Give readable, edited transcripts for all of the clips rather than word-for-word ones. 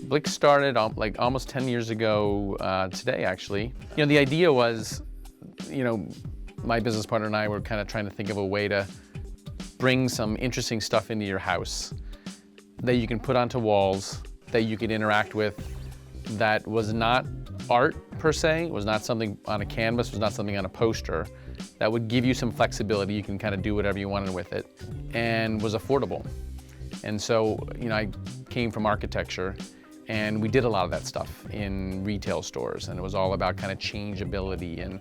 Blik started like almost 10 years ago today, actually. You know, the idea was, you know, my business partner and I were kind of trying to think of a way to bring some interesting stuff into your house that you can put onto walls, that you could interact with, that was not art per se, was not something on a canvas, was not something on a poster, that would give you some flexibility. You can kind of do whatever you wanted with it, and was affordable. And so, you know, I came from architecture, and we did a lot of that stuff in retail stores, and it was all about kind of changeability, and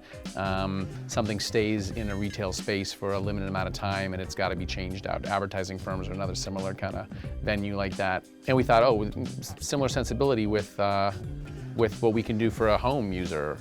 something stays in a retail space for a limited amount of time and it's got to be changed out. Advertising firms are another similar kind of venue like that. And we thought, oh, similar sensibility with what we can do for a home user.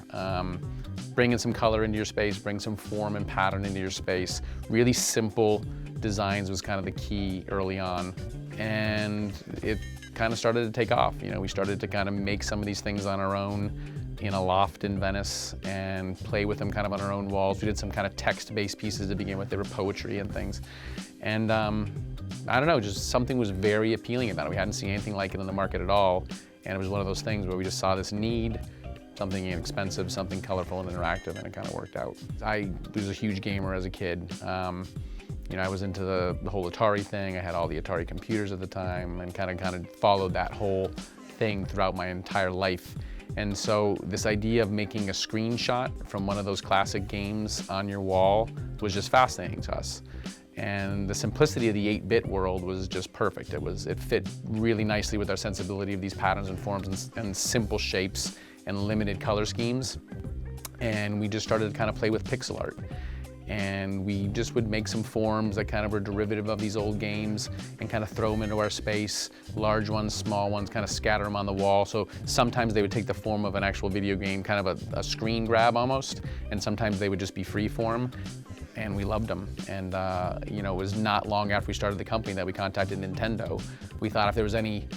Bring in some color into your space, bring some form and pattern into your space. Really simple designs was kind of the key early on. And it kind of started to take off. You know, we started to kind of make some of these things on our own in a loft in Venice and play with them kind of on our own walls. We did some kind of text-based pieces to begin with. They were poetry and things. And I don't know, just something was very appealing about it. We hadn't seen anything like it in the market at all. And it was one of those things where we just saw this need, something inexpensive, something colorful and interactive, and it kind of worked out. I was a huge gamer as a kid. You know, I was into the whole Atari thing. I had all the Atari computers at the time, and kind of followed that whole thing throughout my entire life. And so this idea of making a screenshot from one of those classic games on your wall was just fascinating to us. And the simplicity of the 8-bit world was just perfect. It fit really nicely with our sensibility of these patterns and forms and simple shapes and limited color schemes. And we just started to kind of play with pixel art. And we just would make some forms that kind of were derivative of these old games and kind of throw them into our space, large ones, small ones, kind of scatter them on the wall. So sometimes they would take the form of an actual video game, kind of a screen grab almost, and sometimes they would just be free form. And we loved them. And you know, it was not long after we started the company that we contacted Nintendo. We thought if there was any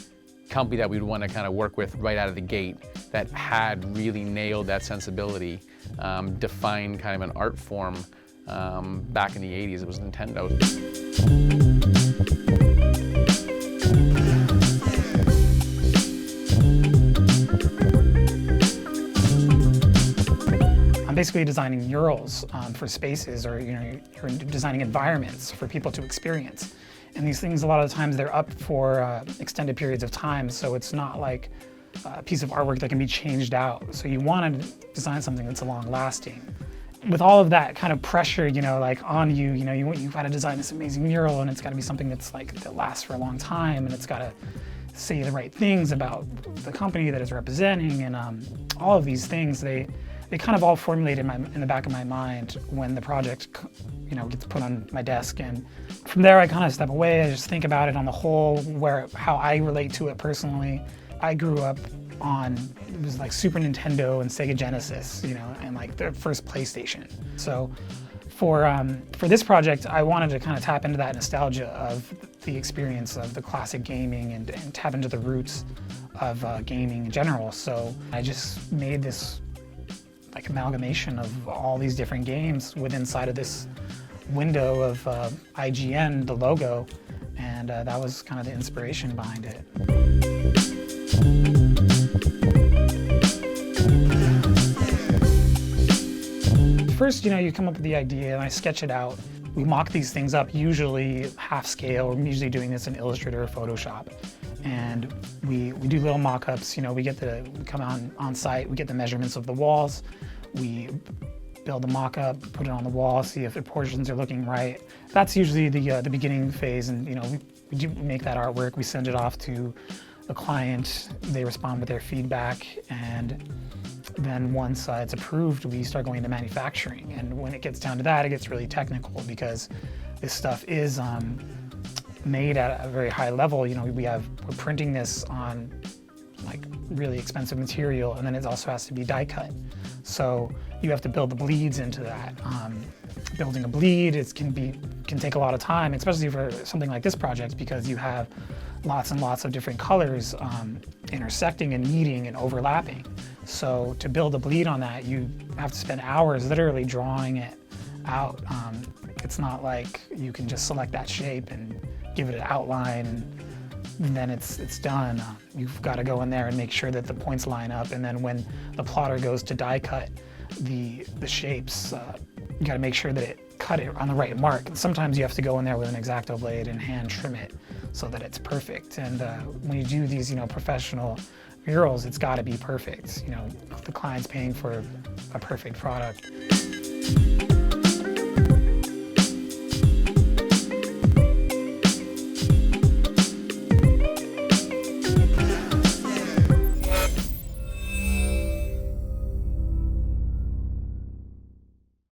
company that we'd want to kind of work with right out of the gate that had really nailed that sensibility, defined kind of an art form, back in the 80s, it was Nintendo. I'm basically designing murals for spaces, or you're designing environments for people to experience. And these things, a lot of the times, they're up for extended periods of time, so it's not like a piece of artwork that can be changed out. So you want to design something that's long-lasting. With all of that kind of pressure, like on you, you've got to design this amazing mural, and it's got to be something that's that lasts for a long time, and it's got to say the right things about the company that it's representing, and all of these things, they kind of all formulate in the back of my mind when the project, gets put on my desk. And from there, I kind of step away. I just think about it on the whole, how I relate to it personally. I grew up on, it was like Super Nintendo and Sega Genesis, and like the first PlayStation. So for this project, I wanted to kind of tap into that nostalgia of the experience of the classic gaming and tap into the roots of gaming in general. So I just made this amalgamation of all these different games inside of this window of IGN, the logo, and that was kind of the inspiration behind it. First, you come up with the idea and I sketch it out. We mock these things up, usually half scale. We're usually doing this in Illustrator or Photoshop. And we do little mock-ups. We come on site, we get the measurements of the walls, we build the mock-up, put it on the wall, see if the proportions are looking right. That's usually the beginning phase, and we do make that artwork, we send it off to the client, they respond with their feedback, and then once it's approved, we start going to manufacturing. And when it gets down to that, it gets really technical because this stuff is made at a very high level. We're printing this on really expensive material, and then it also has to be die cut. So you have to build the bleeds into that. Building a bleed can take a lot of time, especially for something like this project, because you have lots and lots of different colors intersecting and meeting and overlapping. So to build a bleed on that, you have to spend hours literally drawing it out. It's not like you can just select that shape and give it an outline and then it's done. You've got to go in there and make sure that the points line up, and then when the plotter goes to die cut the shapes, you got to make sure that it cut it on the right mark. Sometimes you have to go in there with an X-Acto blade and hand trim it so that it's perfect. And when you do these, professional murals, it's got to be perfect. The client's paying for a perfect product.